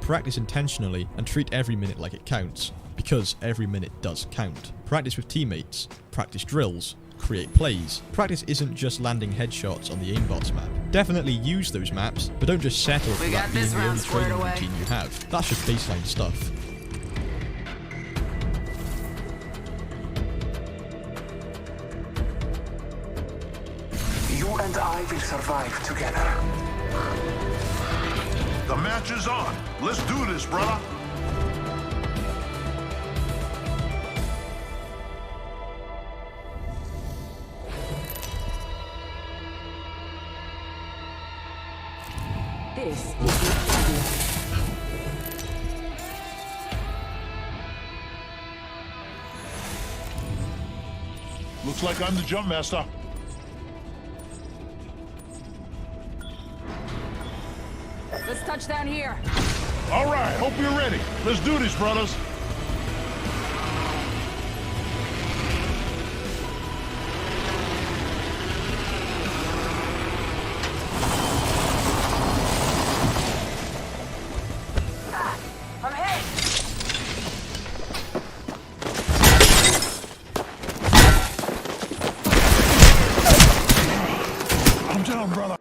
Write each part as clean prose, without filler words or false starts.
practice intentionally and treat every minute like it counts, because every minute does count. Practice with teammates, practice drills, create plays. Practice isn't just landing headshots on the aimbots map. Definitely use those maps, but don't just settle for that being the only training routine you have. That's just baseline stuff. You and I will survive together. The match is on. Let's do this, brother. This is your champion. Looks like I'm the jump master. Let's touch down here. All right, hope you're ready. Let's do this, brothers. I'm hit. I'm down, brother.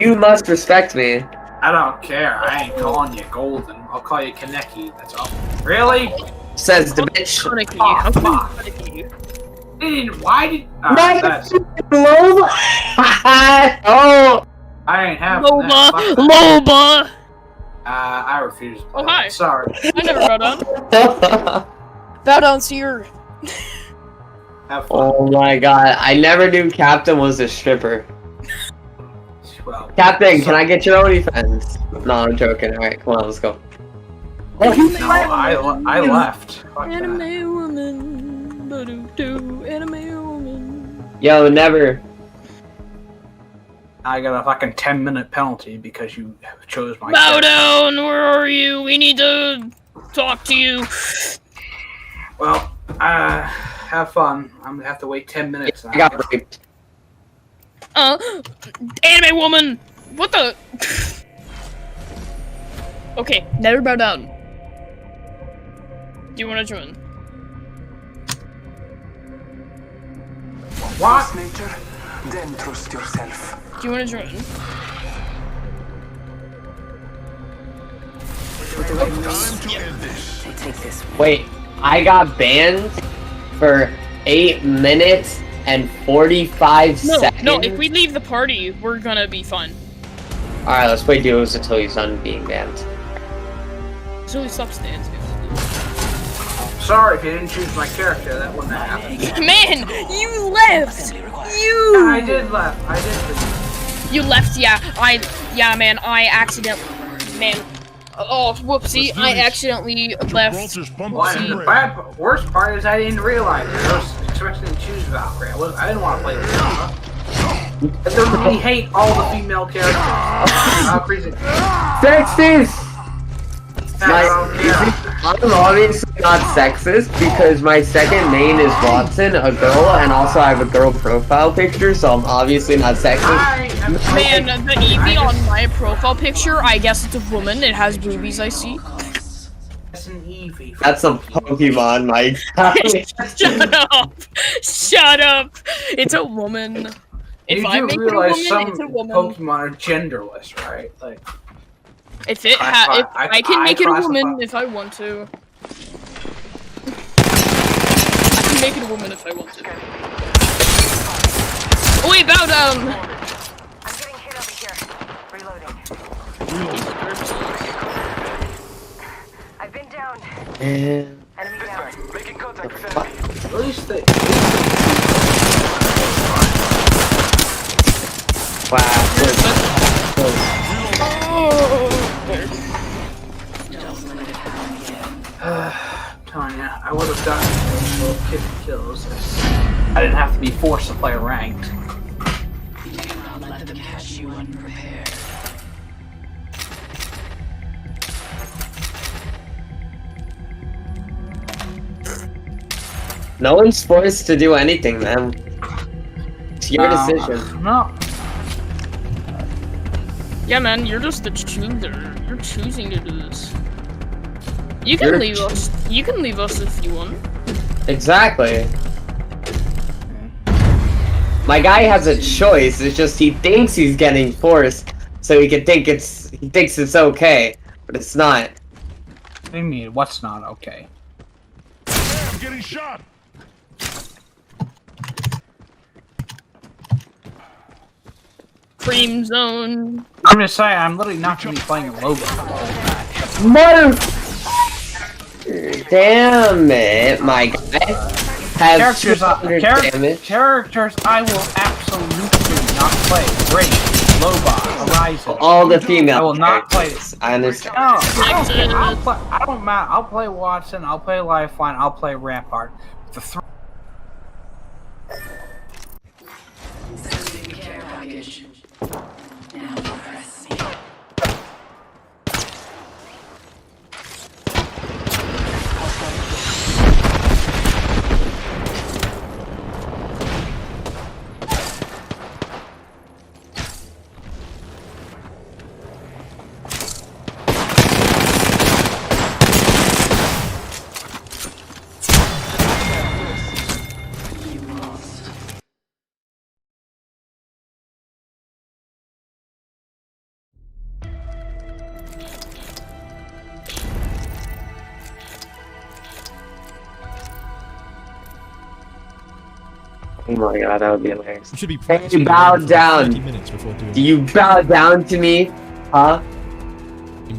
You must respect me. I don't care. I ain't calling you Golden. I'll call you Kaneki. That's all. Really? Says the bitch. Kaneki. Oh, How fuck. can you Why did? That's, Loba. Oh. I ain't having Loba! that. Fuck that. Loba! I refuse. to play Oh, hi. that. Sorry. I never bow down. Bow down, Seer. Have fun. Oh my god, I never knew Captain was a stripper. Well, Captain, can I get your OnlyFans? No, I'm joking. Alright, come on, let's go. no, I left. Fuck that. Anime woman. Ba-do-do. Anime woman. Yo, never. I got a fucking 10-minute penalty because you chose my. Bow character. down, where are you? We need to talk to you. Well, have fun. I'm gonna have to wait 10 minutes. I got raped. Anime woman! What the? Okay, never bow down. Do you want to join? What? Trust nature, then trust yourself. Do you want to join? Time to end this. Take this. Wait, I got banned for 8 minutes and 45 No, seconds? no, if we leave the party, we're gonna be fine. Alright, let's play duos until he's done being banned. So we stop stands. Sorry if you didn't choose my character. That wouldn't have happened. Man, you left! I did left. I did leave. You left, yeah. Man, I accidentally, man. Oh, whoopsie, I accidentally left. Gibraltar's pumping Well, some and the bread. worst part is I didn't realize it. I was expecting to choose Valkyrie. I didn't want to play with Valkyrie. I literally hate all the female characters. Valkyrie's a... Sexist! I don't care. I'm obviously not sexist because my second main is Watson, a girl, and also I have a girl profile picture, so I'm obviously not sexist. I am Man, the Eevee on my profile picture, I guess it's a woman. It has boobies, I see. That's an Eevee. That's a Pokemon, Mike. Shut up! Shut up! It's a woman. If You I do make it a realize woman, some it's a woman. Pokemon are genderless, right? Like, If it I can make it a woman if I want to. I can make it a woman if I want to. Oh wait, bow down! I'm getting hit over here. Reloading. I've been down. And Enemy down. Making contact with fuck? enemy. at least they. Wow. Tanya, I would have gotten those 50 kills. I didn't have to be forced to play ranked. Let them catch you unprepared. No one's forced to do anything, man. It's your decision. No. Yeah, man, you're just the chooser. You're choosing to do this. You can You're leave us. You can leave us if you want. Exactly. My guy has a choice. It's just he thinks he's getting forced, so he thinks it's okay, but it's not. What do you mean? What's not okay? I'm getting shot. Cream zone. I'm just saying, I'm literally not gonna be playing a Loba for the whole Mother. match. Damn it, my guy. Has 200 damage. Characters I will absolutely not play. Great, Loba, Horizon. All the female I will not play characters. I understand. No, I don't care. I don't matter. I'll play Watson. I'll play Lifeline. I'll play Rampart. The three. Sending care package. Now press. Oh my god, that would be hilarious. You should be Hey, practicing bow your aim for down. 30 minutes before doing Do you bow down to me? Huh?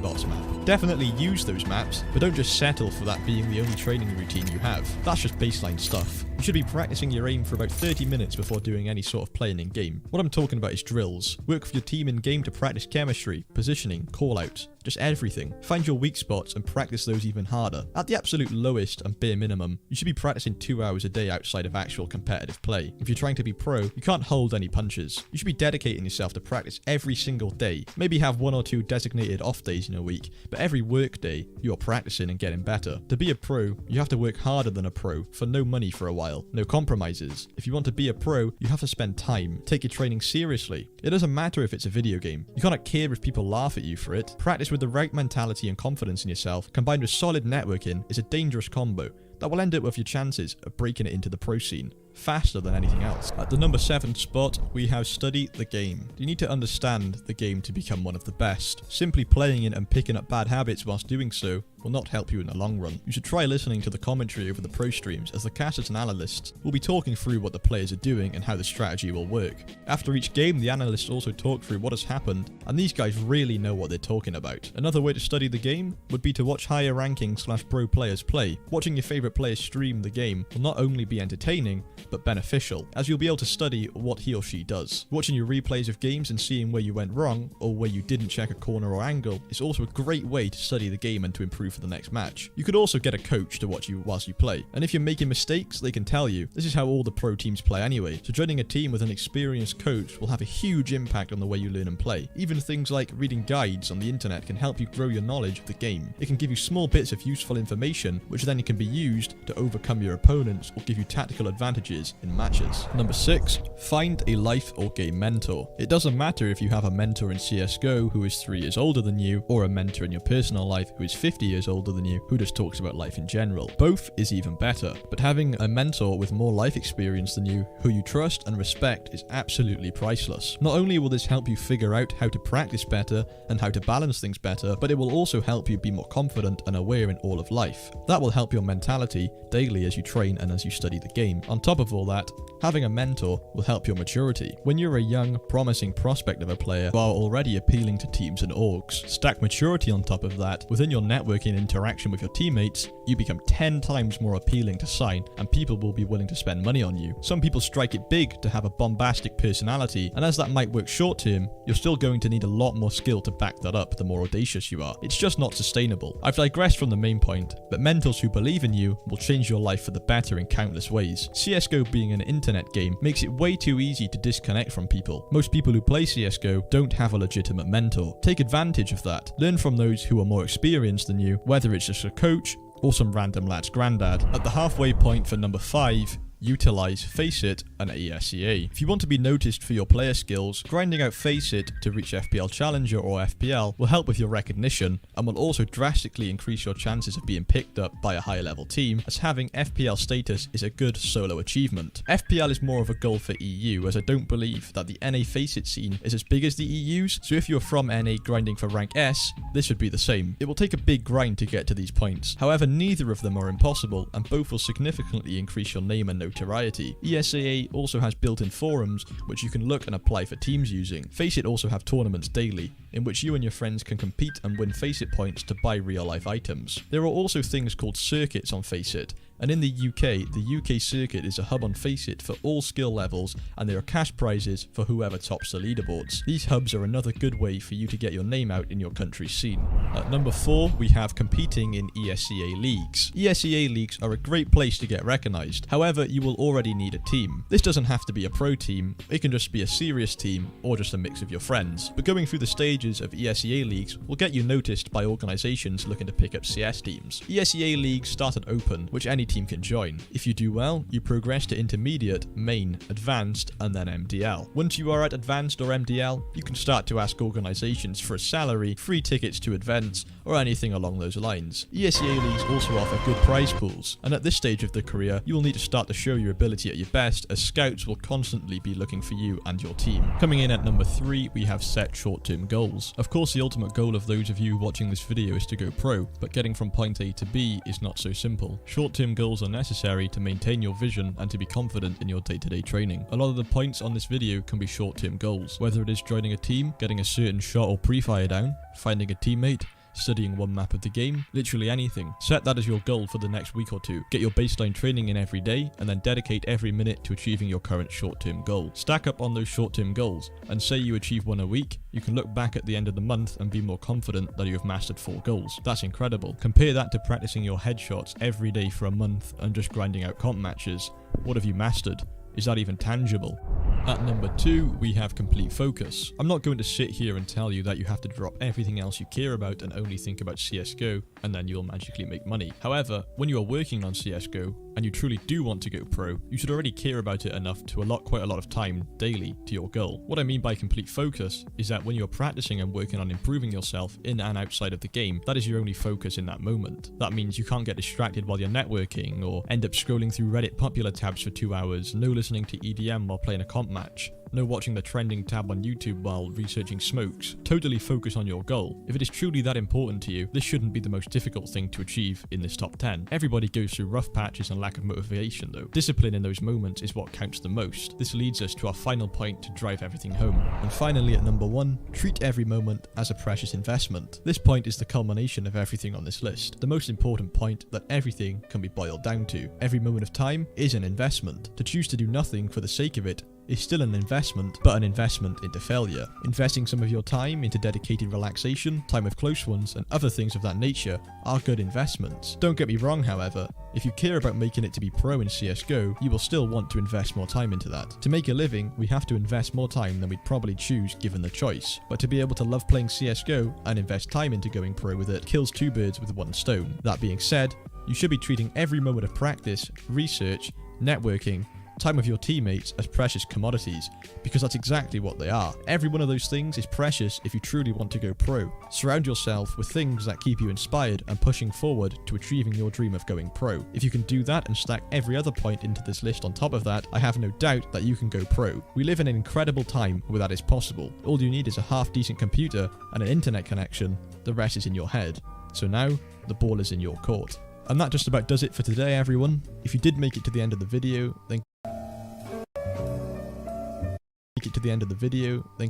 bots map. Definitely use those maps, but don't just settle for that being the only training routine you have. That's just baseline stuff. You should be practicing your aim for about 30 minutes before doing any sort of playing in game. What I'm talking about is drills. Work with your team in game to practice chemistry, positioning, callouts, just everything. Find your weak spots and practice those even harder. At the absolute lowest and bare minimum, you should be practicing 2 hours a day outside of actual competitive play. If you're trying to be pro, you can't hold any punches. You should be dedicating yourself to practice every single day. Maybe have 1 or 2 designated off days in a week, but every work day, you're practicing and getting better. To be a pro, you have to work harder than a pro for no money for a while. No compromises. If you want to be a pro, you have to spend time. Take your training seriously. It doesn't matter if it's a video game. You cannot care if people laugh at you for it. Practice with the right mentality and confidence in yourself, combined with solid networking, is a dangerous combo that will end up with your chances of breaking it into the pro scene faster than anything else. At the number 7 spot, we have study the game. You need to understand the game to become one of the best. Simply playing it and picking up bad habits whilst doing so will not help you in the long run. You should try listening to the commentary over the pro streams, as the casters and analysts will be talking through what the players are doing and how the strategy will work. After each game, the analysts also talk through what has happened, and these guys really know what they're talking about. Another way to study the game would be to watch higher ranking / pro players play. Watching your favorite players stream the game will not only be entertaining, but beneficial, as you'll be able to study what he or she does. Watching your replays of games and seeing where you went wrong, or where you didn't check a corner or angle, is also a great way to study the game and to improve for the next match. You could also get a coach to watch you whilst you play, and if you're making mistakes, they can tell you. This is how all the pro teams play anyway, so joining a team with an experienced coach will have a huge impact on the way you learn and play. Even things like reading guides on the internet can help you grow your knowledge of the game. It can give you small bits of useful information, which then can be used to overcome your opponents or give you tactical advantages in matches. Number 6, find a life or game mentor. It doesn't matter if you have a mentor in CSGO who is 3 years older than you, or a mentor in your personal life who is 50 years older than you, who just talks about life in general. Both is even better, but having a mentor with more life experience than you, who you trust and respect, is absolutely priceless. Not only will this help you figure out how to practice better and how to balance things better, but it will also help you be more confident and aware in all of life. That will help your mentality daily as you train and as you study the game. On top of all that, having a mentor will help your maturity. When you're a young, promising prospect of a player, you are already appealing to teams and orgs. Stack maturity on top of that, within your networking interaction with your teammates, you become 10 times more appealing to sign, and people will be willing to spend money on you. Some people strike it big to have a bombastic personality, and as that might work short term, you're still going to need a lot more skill to back that up the more audacious you are. It's just not sustainable. I've digressed from the main point, but mentors who believe in you will change your life for the better in countless ways. CSGO being an internet game makes it way too easy to disconnect from people. Most people who play CSGO don't have a legitimate mentor. Take advantage of that. Learn from those who are more experienced than you, whether it's just a coach, or some random lad's granddad. At the halfway point for number 5, utilize FACEIT and ESEA. If you want to be noticed for your player skills, grinding out FACEIT to reach FPL Challenger or FPL will help with your recognition and will also drastically increase your chances of being picked up by a higher level team, as having FPL status is a good solo achievement. FPL is more of a goal for EU, as I don't believe that the NA FACEIT scene is as big as the EU's, so if you're from NA grinding for rank S, this would be the same. It will take a big grind to get to these points. However, neither of them are impossible, and both will significantly increase your name and notoriety. ESEA also has built-in forums which you can look and apply for teams using. FACEIT also have tournaments daily, in which you and your friends can compete and win FACEIT points to buy real-life items. There are also things called circuits on FACEIT, and in the UK circuit is a hub on FACEIT for all skill levels, and there are cash prizes for whoever tops the leaderboards. These hubs are another good way for you to get your name out in your country's scene. At number 4, we have competing in ESEA leagues. ESEA leagues are a great place to get recognised, however you will already need a team. This doesn't have to be a pro team, it can just be a serious team or just a mix of your friends. But going through the stages of ESEA leagues will get you noticed by organisations looking to pick up CS teams. ESEA leagues start at open, which any team can join. If you do well, you progress to intermediate, main, advanced, and then MDL. Once you are at advanced or MDL, you can start to ask organisations for a salary, free tickets to events, or anything along those lines. ESEA leagues also offer good prize pools, and at this stage of the career, you will need to start to show your ability at your best, as scouts will constantly be looking for you and your team. Coming in at number 3, we have set short-term goals. Of course, the ultimate goal of those of you watching this video is to go pro, but getting from point A to B is not so simple. Short-term goals are necessary to maintain your vision and to be confident in your day-to-day training. A lot of the points on this video can be short-term goals, whether it is joining a team, getting a certain shot or pre-fire down, finding a teammate, studying one map of the game, literally anything. Set that as your goal for the next week or two. Get your baseline training in every day, and then dedicate every minute to achieving your current short-term goal. Stack up on those short-term goals, and say you achieve one a week, you can look back at the end of the month and be more confident that you have mastered 4 goals. That's incredible. Compare that to practicing your headshots every day for a month and just grinding out comp matches. What have you mastered? Is that even tangible? At number 2, we have complete focus. I'm not going to sit here and tell you that you have to drop everything else you care about and only think about CSGO, and then you'll magically make money. However, when you are working on CSGO, and you truly do want to go pro, you should already care about it enough to allot quite a lot of time daily to your goal. What I mean by complete focus is that when you're practicing and working on improving yourself in and outside of the game, that is your only focus in that moment. That means you can't get distracted while you're networking, or end up scrolling through Reddit popular tabs for 2 hours, no listening to EDM while playing a comp match, no watching the trending tab on YouTube while researching smokes. Totally focus on your goal. If it is truly that important to you, this shouldn't be the most difficult thing to achieve in this top 10. Everybody goes through rough patches and lack of motivation though. Discipline in those moments is what counts the most. This leads us to our final point to drive everything home. And finally at number 1, treat every moment as a precious investment. This point is the culmination of everything on this list. The most important point that everything can be boiled down to. Every moment of time is an investment. To choose to do nothing for the sake of it is still an investment, but an investment into failure. Investing some of your time into dedicated relaxation, time with close ones, and other things of that nature are good investments. Don't get me wrong, however, if you care about making it to be pro in CSGO, you will still want to invest more time into that. To make a living, we have to invest more time than we'd probably choose given the choice. But to be able to love playing CSGO and invest time into going pro with it kills 2 birds with 1 stone. That being said, you should be treating every moment of practice, research, networking, time with your teammates as precious commodities, because that's exactly what they are. Every one of those things is precious if you truly want to go pro. Surround yourself with things that keep you inspired and pushing forward to achieving your dream of going pro. If you can do that and stack every other point into this list on top of that, I have no doubt that you can go pro. We live in an incredible time where that is possible. All you need is a half-decent computer and an internet connection. The rest is in your head. So now, the ball is in your court. And that just about does it for today, everyone. If you did make it to the end of the video, then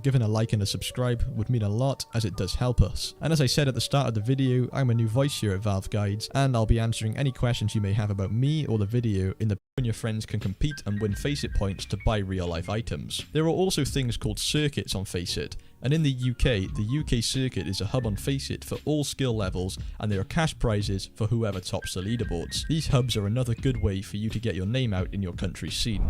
giving a like and a subscribe would mean a lot, as it does help us. And as I said at the start of the video, I'm a new voice here at Valve Guides, and I'll be answering any questions you may have about me or the video in the when your friends can compete and win FACEIT points to buy real life items. There are also things called circuits on FACEIT, and in the UK circuit is a hub on FACEIT for all skill levels, and there are cash prizes for whoever tops the leaderboards. These hubs are another good way for you to get your name out in your country's scene.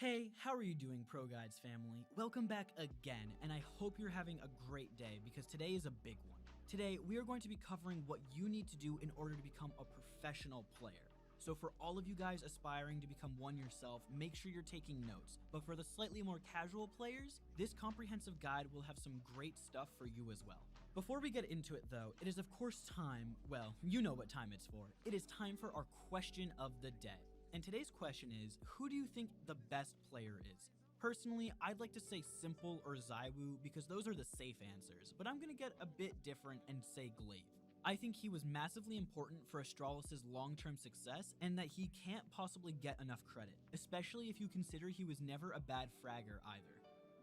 Hey, how are you doing, Pro Guides family? Welcome back again, and I hope you're having a great day because today is a big one. Today, we are going to be covering what you need to do in order to become a professional player. So for all of you guys aspiring to become one yourself, make sure you're taking notes. But for the slightly more casual players, this comprehensive guide will have some great stuff for you as well. Before we get into it though, it is of course time, well, you know what time it's for. It is time for our question of the day. And today's question is, who do you think the best player is? Personally, I'd like to say Simple or ZywOo because those are the safe answers, but I'm gonna get a bit different and say Glaive. I think he was massively important for Astralis' long-term success and that he can't possibly get enough credit, especially if you consider he was never a bad fragger either.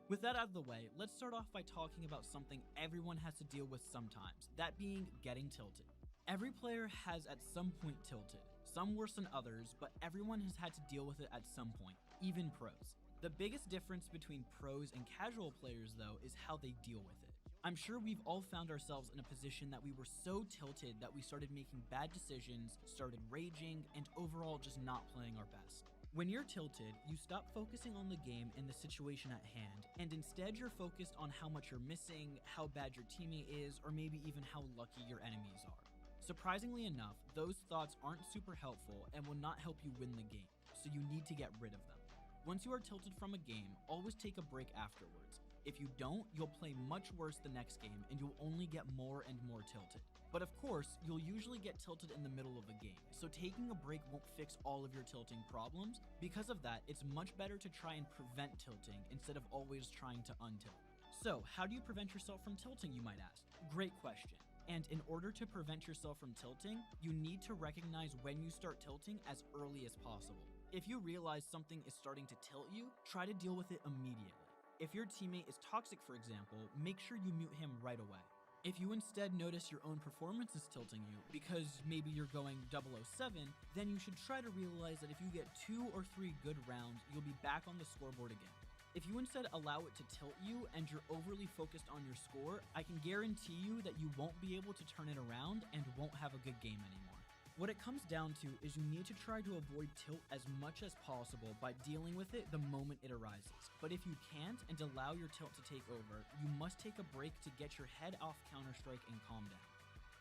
With that out of the way, let's start off by talking about something everyone has to deal with sometimes, that being getting tilted. Every player has at some point tilted, some worse than others, but everyone has had to deal with it at some point, even pros. The biggest difference between pros and casual players though is how they deal with it. I'm sure we've all found ourselves in a position that we were so tilted that we started making bad decisions, started raging, and overall just not playing our best. When you're tilted, you stop focusing on the game and the situation at hand, and instead you're focused on how much you're missing, how bad your teammate is, or maybe even how lucky your enemies are. Surprisingly enough, those thoughts aren't super helpful and will not help you win the game, so you need to get rid of them. Once you are tilted from a game, always take a break afterwards. If you don't, you'll play much worse the next game and you'll only get more and more tilted. But of course, you'll usually get tilted in the middle of a game, so taking a break won't fix all of your tilting problems. Because of that, it's much better to try and prevent tilting instead of always trying to untilt. So, how do you prevent yourself from tilting, you might ask? Great question. And in order to prevent yourself from tilting, you need to recognize when you start tilting as early as possible. If you realize something is starting to tilt you, try to deal with it immediately. If your teammate is toxic, for example, make sure you mute him right away. If you instead notice your own performance is tilting you because maybe you're going 007, then you should try to realize that if you get 2 or 3 good rounds, you'll be back on the scoreboard again. If you instead allow it to tilt you and you're overly focused on your score, I can guarantee you that you won't be able to turn it around and won't have a good game anymore. What it comes down to is you need to try to avoid tilt as much as possible by dealing with it the moment it arises. But if you can't and allow your tilt to take over, you must take a break to get your head off Counter-Strike and calm down.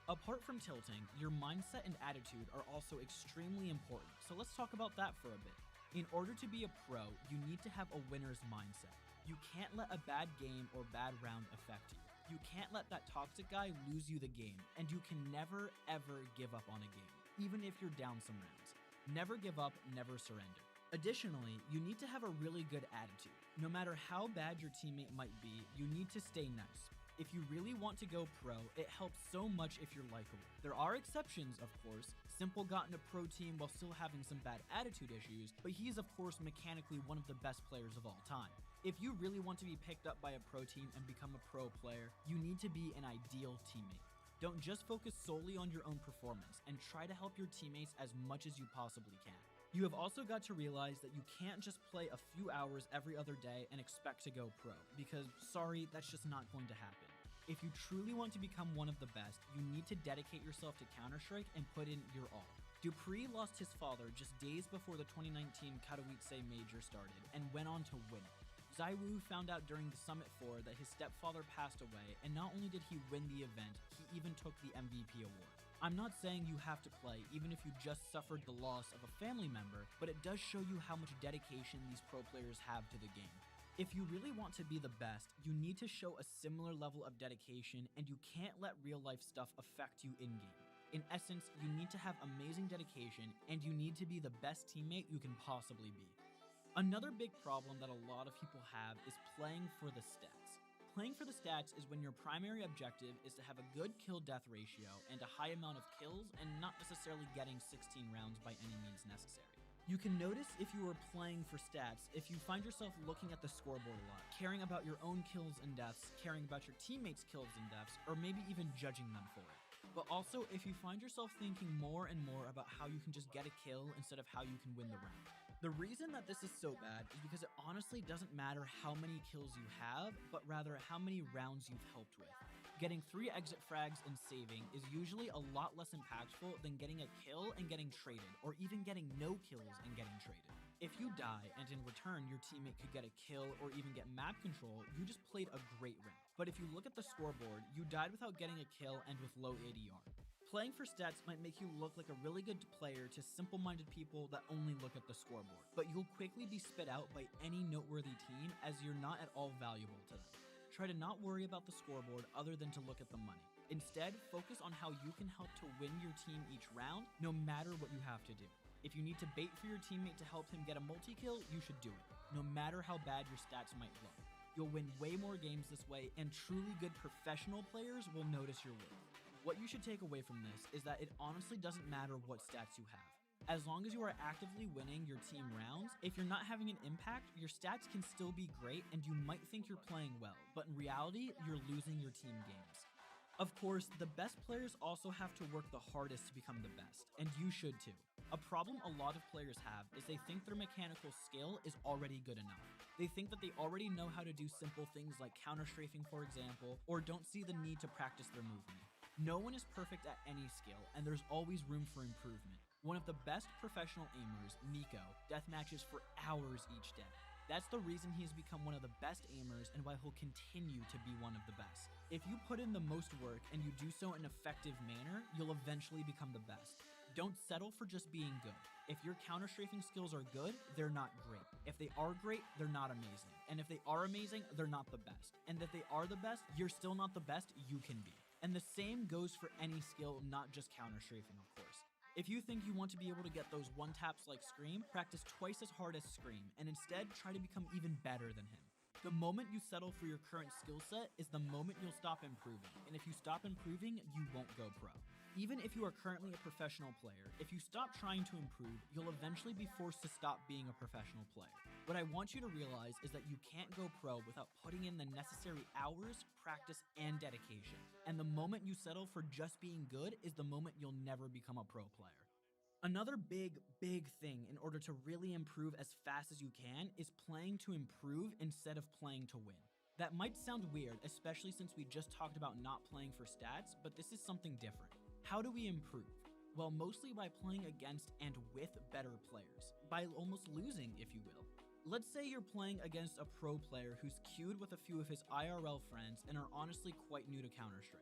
Apart from tilting, your mindset and attitude are also extremely important, so let's talk about that for a bit. In order to be a pro, you need to have a winner's mindset. You can't let a bad game or bad round affect you. You can't let that toxic guy lose you the game, and you can never ever give up on a game, even if you're down some rounds. Never give up, never surrender. Additionally, you need to have a really good attitude. No matter how bad your teammate might be, you need to stay nice. If you really want to go pro, it helps so much if you're likable. There are exceptions, of course. Simple got in a pro team while still having some bad attitude issues, but he is of course mechanically one of the best players of all time. If you really want to be picked up by a pro team and become a pro player, you need to be an ideal teammate. Don't just focus solely on your own performance and try to help your teammates as much as you possibly can. You have also got to realize that you can't just play a few hours every other day and expect to go pro, because sorry, that's just not going to happen. If you truly want to become one of the best, you need to dedicate yourself to Counter-Strike and put in your all. dupreeh lost his father just days before the 2019 Katowice Major started and went on to win it. ZywOo found out during the Summit 4 that his stepfather passed away, and not only did he win the event, he even took the MVP award. I'm not saying you have to play even if you just suffered the loss of a family member, but it does show you how much dedication these pro players have to the game. If you really want to be the best, you need to show a similar level of dedication, and you can't let real life stuff affect you in-game. In essence, you need to have amazing dedication, and you need to be the best teammate you can possibly be. Another big problem that a lot of people have is playing for the stats. Playing for the stats is when your primary objective is to have a good kill-death ratio and a high amount of kills, and not necessarily getting 16 rounds by any means necessary. You can notice if you are playing for stats if you find yourself looking at the scoreboard a lot, caring about your own kills and deaths, caring about your teammates' kills and deaths, or maybe even judging them for it. But also if you find yourself thinking more and more about how you can just get a kill instead of how you can win the round. The reason that this is so bad is because it honestly doesn't matter how many kills you have, but rather how many rounds you've helped with. Getting 3 exit frags and saving is usually a lot less impactful than getting a kill and getting traded, or even getting no kills and getting traded. If you die and in return your teammate could get a kill or even get map control, you just played a great round. But if you look at the scoreboard, you died without getting a kill and with low ADR. Playing for stats might make you look like a really good player to simple-minded people that only look at the scoreboard, but you'll quickly be spit out by any noteworthy team as you're not at all valuable to them. Try to not worry about the scoreboard other than to look at the money. Instead, focus on how you can help to win your team each round, no matter what you have to do. If you need to bait for your teammate to help him get a multi-kill, you should do it, no matter how bad your stats might look. You'll win way more games this way, and truly good professional players will notice your worth. What you should take away from this is that it honestly doesn't matter what stats you have. As long as you are actively winning your team rounds, if you're not having an impact, your stats can still be great and you might think you're playing well, but in reality, you're losing your team games. Of course, the best players also have to work the hardest to become the best, and you should too. A problem a lot of players have is they think their mechanical skill is already good enough. They think that they already know how to do simple things like counter-strafing, for example, or don't see the need to practice their movement. No one is perfect at any skill, and there's always room for improvement. One of the best professional aimers, Nico, deathmatches for hours each day. That's the reason he has become one of the best aimers and why he'll continue to be one of the best. If you put in the most work and you do so in an effective manner, you'll eventually become the best. Don't settle for just being good. If your counter-strafing skills are good, they're not great. If they are great, they're not amazing. And if they are amazing, they're not the best. And if they are the best, you're still not the best you can be. And the same goes for any skill, not just counter-strafing, of course. If you think you want to be able to get those one-taps like Scream, practice twice as hard as Scream, and instead try to become even better than him. The moment you settle for your current skill set is the moment you'll stop improving, and if you stop improving, you won't go pro. Even if you are currently a professional player, if you stop trying to improve, you'll eventually be forced to stop being a professional player. What I want you to realize is that you can't go pro without putting in the necessary hours, practice, and dedication. And the moment you settle for just being good is the moment you'll never become a pro player. Another big thing in order to really improve as fast as you can is playing to improve instead of playing to win. That might sound weird, especially since we just talked about not playing for stats, but this is something different. How do we improve? Well, mostly by playing against and with better players, by almost losing, if you will. Let's say you're playing against a pro player who's queued with a few of his IRL friends and are honestly quite new to Counter-Strike.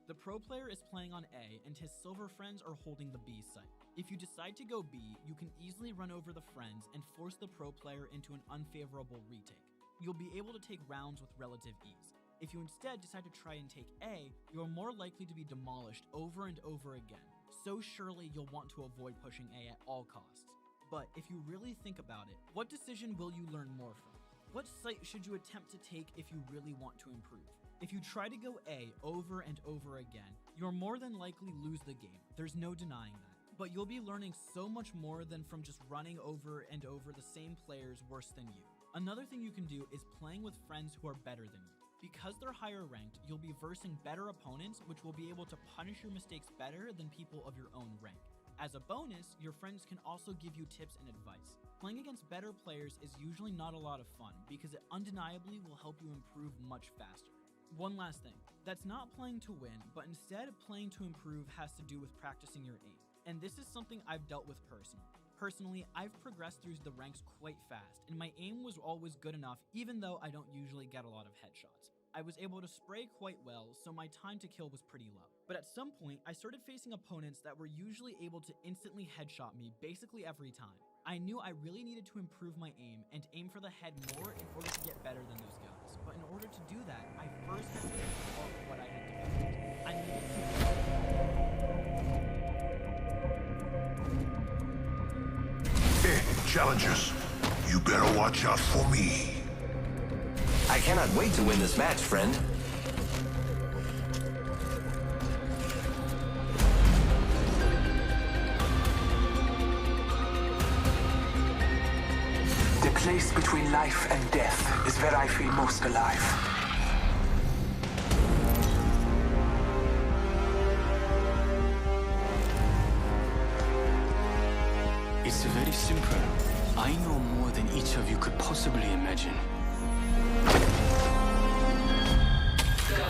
The pro player is playing on A and his silver friends are holding the B site. If you decide to go B, you can easily run over the friends and force the pro player into an unfavorable retake. You'll be able to take rounds with relative ease. If you instead decide to try and take A, you're more likely to be demolished over and over again. So surely you'll want to avoid pushing A at all costs. But if you really think about it, what decision will you learn more from? What site should you attempt to take if you really want to improve? If you try to go A over and over again, you'll more than likely lose the game. There's no denying that. But you'll be learning so much more than from just running over and over the same players worse than you. Another thing you can do is playing with friends who are better than you. Because they're higher ranked, you'll be versing better opponents which will be able to punish your mistakes better than people of your own rank. As a bonus, your friends can also give you tips and advice. Playing against better players is usually not a lot of fun because it undeniably will help you improve much faster. One last thing, that's not playing to win, but instead playing to improve has to do with practicing your aim. And this is something I've dealt with personally. Personally, I've progressed through the ranks quite fast, and my aim was always good enough even though I don't usually get a lot of headshots. I was able to spray quite well, so my time to kill was pretty low. But at some point, I started facing opponents that were usually able to instantly headshot me basically every time. I knew I really needed to improve my aim and aim for the head more in order to get better than those guys. But in order to do that, I first had to think about what I had developed. I needed to... Hey, challengers, you better watch out for me. I cannot wait to win this match, friend. The place between life and death is where I feel most alive. It's very simple. I know more than each of you could possibly imagine. So,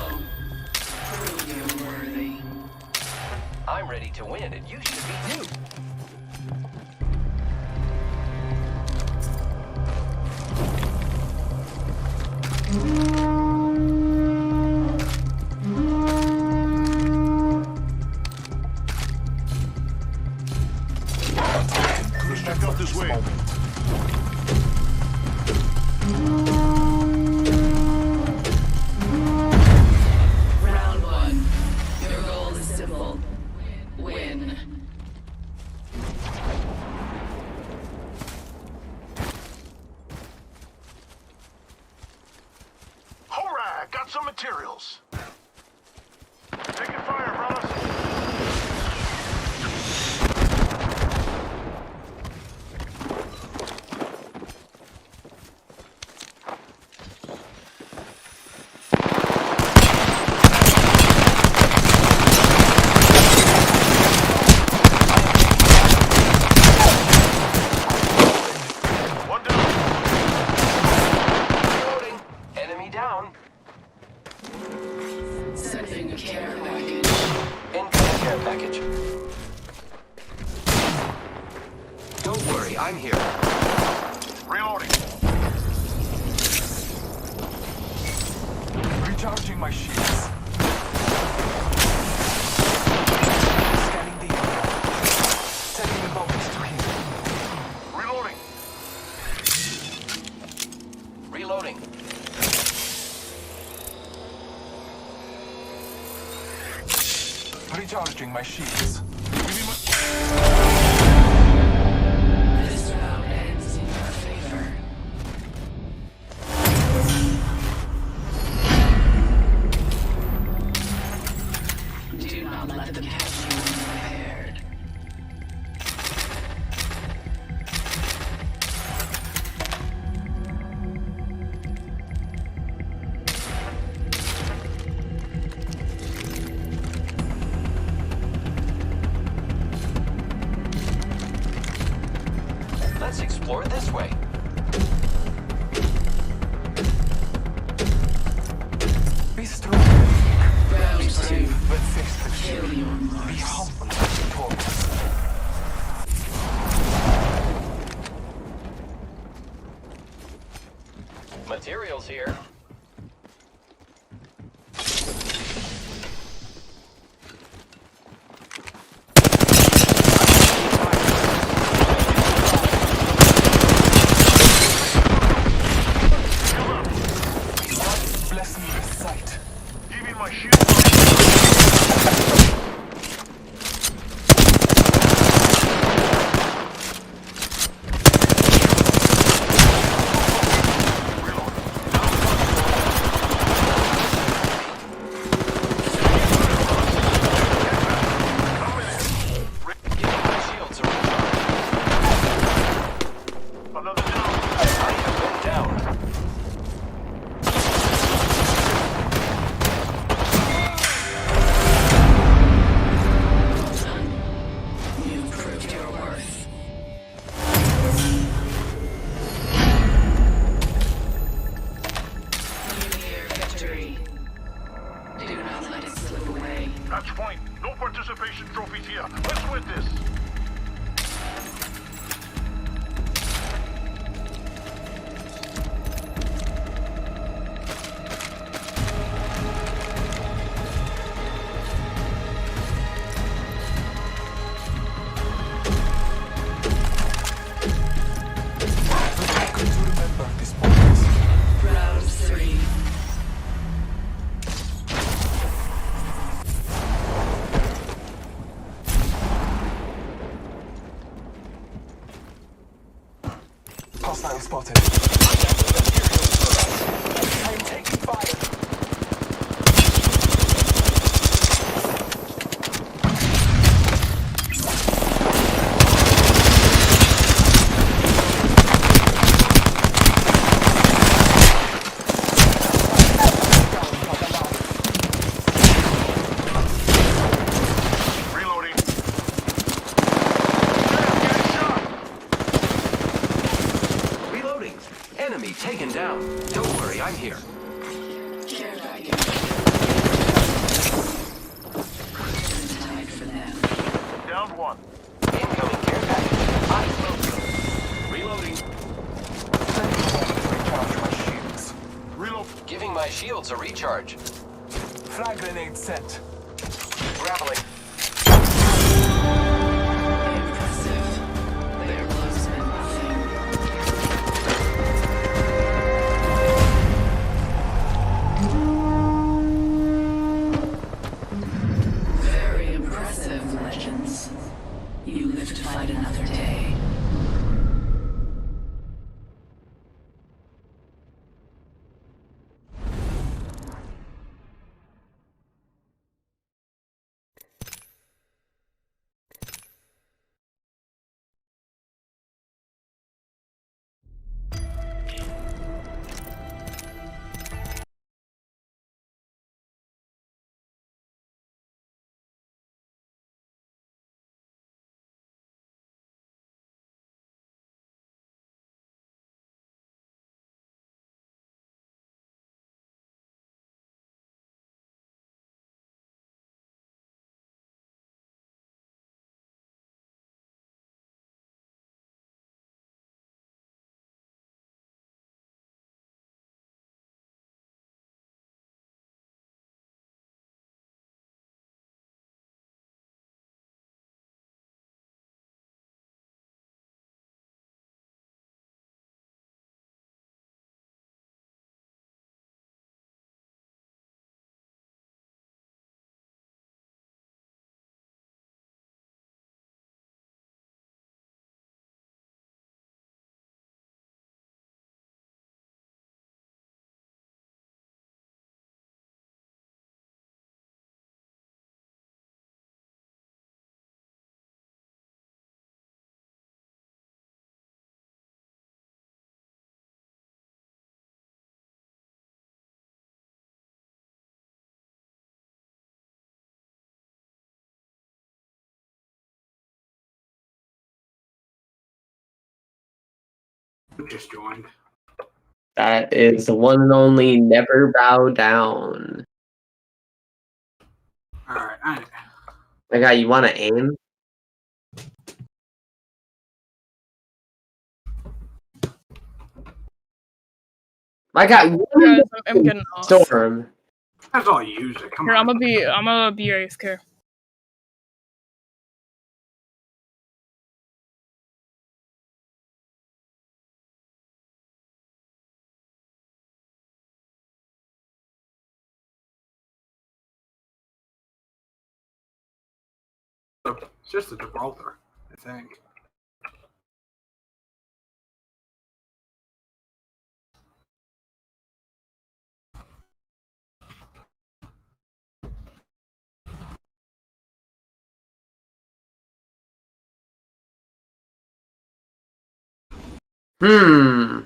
prove you're worthy. I'm ready to win, and you should be too. got some materials. Taking fire, brothers. One down. Reloading. Enemy down. Sending a care package. Incoming care package. Don't worry, I'm here. Reloading. Recharging my shields. Scanning the area. Taking a moment to heal. Reloading. Reloading. Recharging my shields. This round ends in your favor. Do not let them catch you unprepared. Let's explore this way. Be strong. Round two. But face the Kill truth. your Be remorse. humble and victorious. Materials here. Bless me with sight. Giving my shield. Giving my shields a recharge. Another down. I have been down. You've proved your worth. You hear victory. Do not let it slip away. That's fine. No participation trophies here. Let's win this. I'm going to remember this moment. Round three. Hostile spotted. I'm taking fire. Reloading. Reloading. Enemy taken down. Don't worry, I'm here. Care package. Time for them. Down one. Incoming care package. I will go. Reloading. Taking a moment to recharge my shields. Reload. Giving my shields a recharge. Frag grenade set. Grappling. Impressive. Their blows meant nothing. Very impressive, Legends. You live to fight another day. Who just joined? That is the one and only Never Bow Down. Alright, My guy, you want to aim? My God, what Guys, is I'm getting off. Storm? that's all you use it. Come Here, on. I'm gonna be AFK. It's just a Gibraltar, I think. Hmm.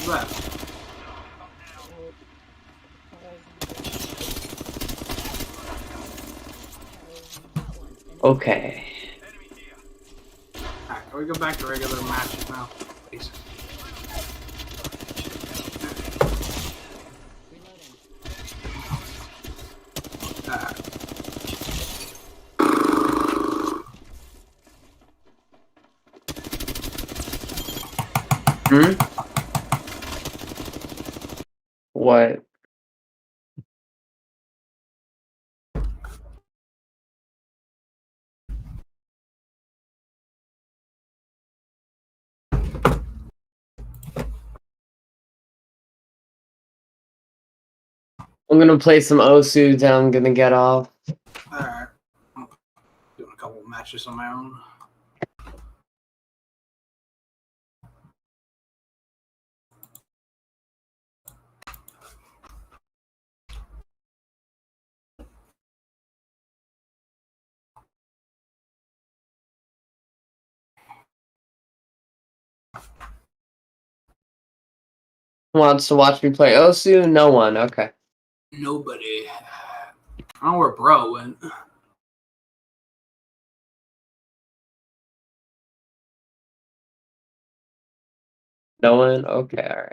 Left. Okay. Alright, can we go back to regular matches now, please? Hmm? What? I'm gonna play some Osu, then I'm gonna get off. Alright. Doing a couple matches on my own. Who wants to watch me play Osu? No one. Okay. Nobody. I don't know where Bro went. No one? Okay, alright.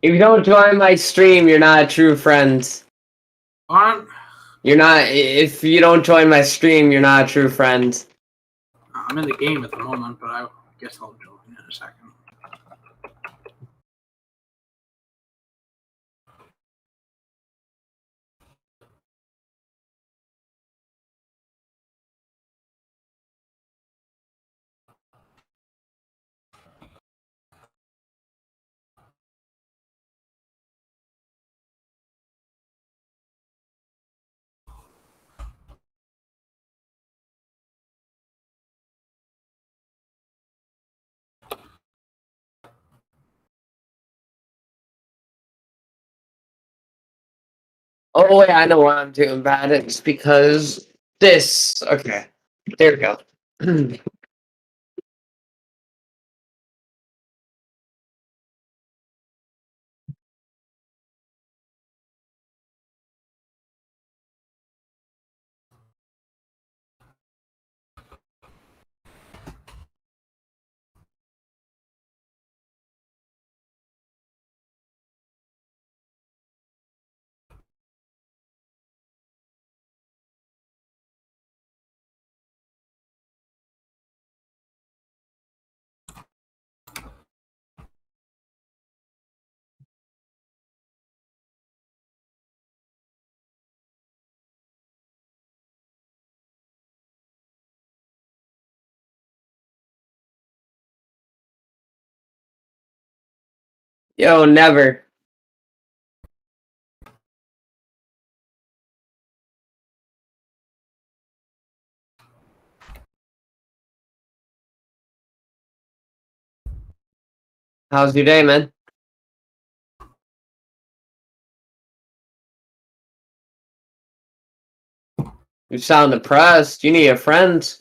If you don't join my stream, you're not a true friend. What? You're not. If you don't join my stream, you're not a true friend. I'm in the game at the moment, but I guess I'll join in a second. Oh wait, I know what I'm doing about it. It's because this. Okay, there we go. Yo, never. How's your day, man? You sound depressed. You need a friend.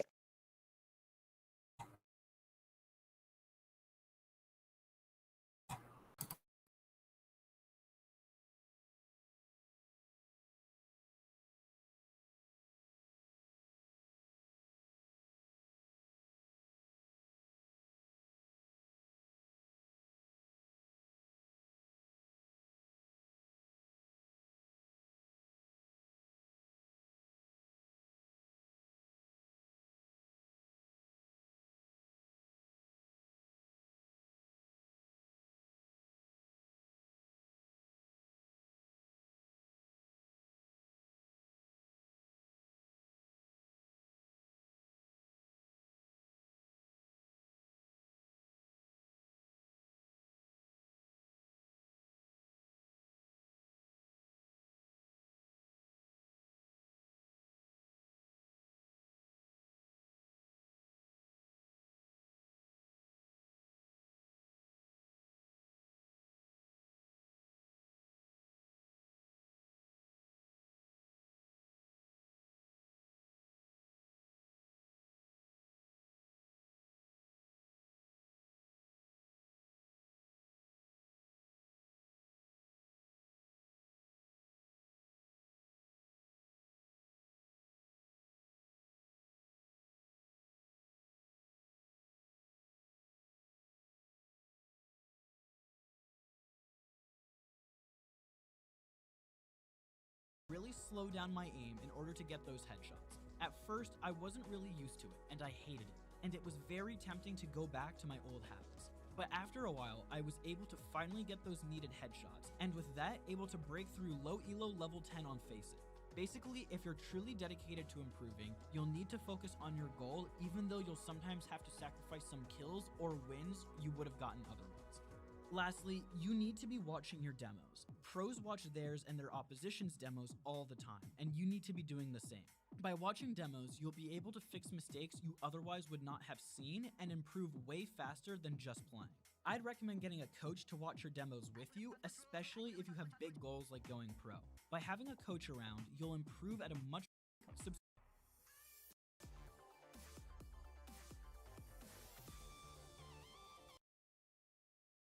Really slow down my aim in order to get those headshots. At first, I wasn't really used to it, and I hated it, and it was very tempting to go back to my old habits. But after a while, I was able to finally get those needed headshots, and with that, able to break through low elo level 10 on Faceit. Basically, if you're truly dedicated to improving, you'll need to focus on your goal, even though you'll sometimes have to sacrifice some kills or wins you would have gotten otherwise. Lastly, you need to be watching your demos. Pros watch theirs and their opposition's demos all the time, and you need to be doing the same. By watching demos, you'll be able to fix mistakes you otherwise would not have seen and improve way faster than just playing. I'd recommend getting a coach to watch your demos with you, especially if you have big goals like going pro. By having a coach around, you'll improve at a much